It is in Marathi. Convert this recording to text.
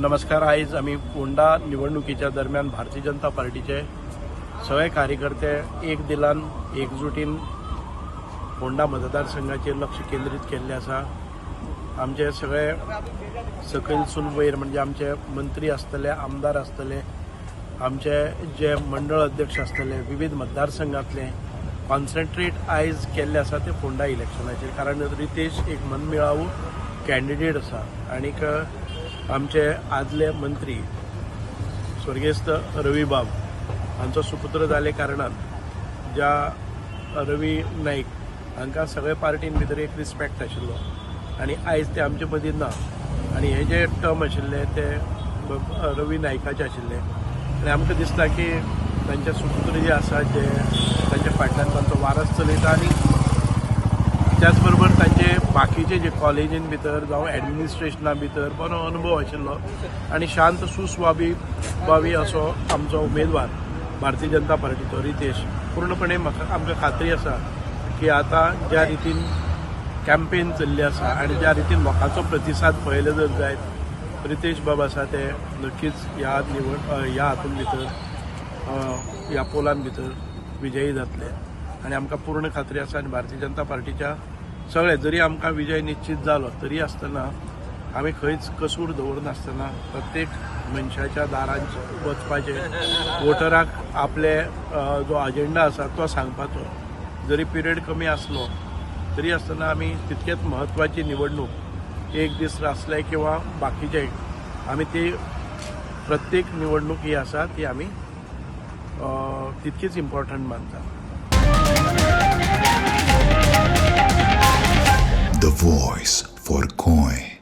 नमस्कार. आज आम्ही फोंडा निवडणुकीच्या दरम्यान भारतीय जनता पार्टीचे सगळे कार्यकर्ते एक दिलान एकजुटीन फोंडा मतदारसंघाचेर लक्ष केंद्रीत केल्ले आसा. आमचे सगळे सकयलसून वयर म्हणजे आमचे मंत्री आसतले, आमदार आसतले, आमचे जे मंडळ अध्यक्ष आसतले, विविध मतदारसंघातले कॉन्सन्ट्रेट आयज केल्ले आसा ते फोंडा इलेक्शनाचेर. कारण रितेश एक मनमेळावू कॅन्डिडेट आसा आनीक आमचे आदले मंत्री स्वर्गेस्त रवी बाब हांचो सुपुत्र जाले कारणान ज्या रवी नाईक हांकां सगळे पार्टीन भितर एक रिस्पेक्ट आशिल्लो आनी आयज ते आमचे मदीं ना. आनी हे जे टर्म आशिल्ले ते रवी नायकाचे आशिल्ले आनी आमकां दिसता की तांचे सुपुत्र जे आसा जे तांच्या फाटल्यान तांचो वारस चलयता आनी त्याच बरोबर तांचे बाकीचे जे कॉलेजीन भितर जावं एडमिनिस्ट्रेशना भितर बरो अनुभव आशिल्लो आनी शांत सुस्वाभावी असो आमचो उमेदवार भारतीय जनता पार्टीचो रितेश. पूर्णपणे म्हाका आमकां खात्री आसा की आतां ज्या रितीन कॅम्पेन चल्ली आसा आनी ज्या रितीन लोकांचो प्रतिसाद पळयलो जर जायत रितेश बाब आसा ते नक्कीच ह्या हातून भितर ह्या पोलान भितर विजयी जातले आनी आमकां पूर्ण खात्री आसा. आनी भारतीय जनता पार्टीच्या सगळे जरी आमकां विजय निश्चित जालो तरी आसतना आमी खंयच कसूर दवरनासतना प्रत्येक मनशाच्या दारांत वचपाचें, वोटराक आपले जो अजेंडा आसा तो सांगपाचो. जरी पिरियड कमी आसलो तरी आसतना आमी तितकेच म्हत्वाची निवडणूक एक दीस आसले किंवा बाकीचे आमी ती प्रत्येक निवडणूक ही आसा ती आमी तितकीच इम्पॉर्टंट मानता. The voice for Goy.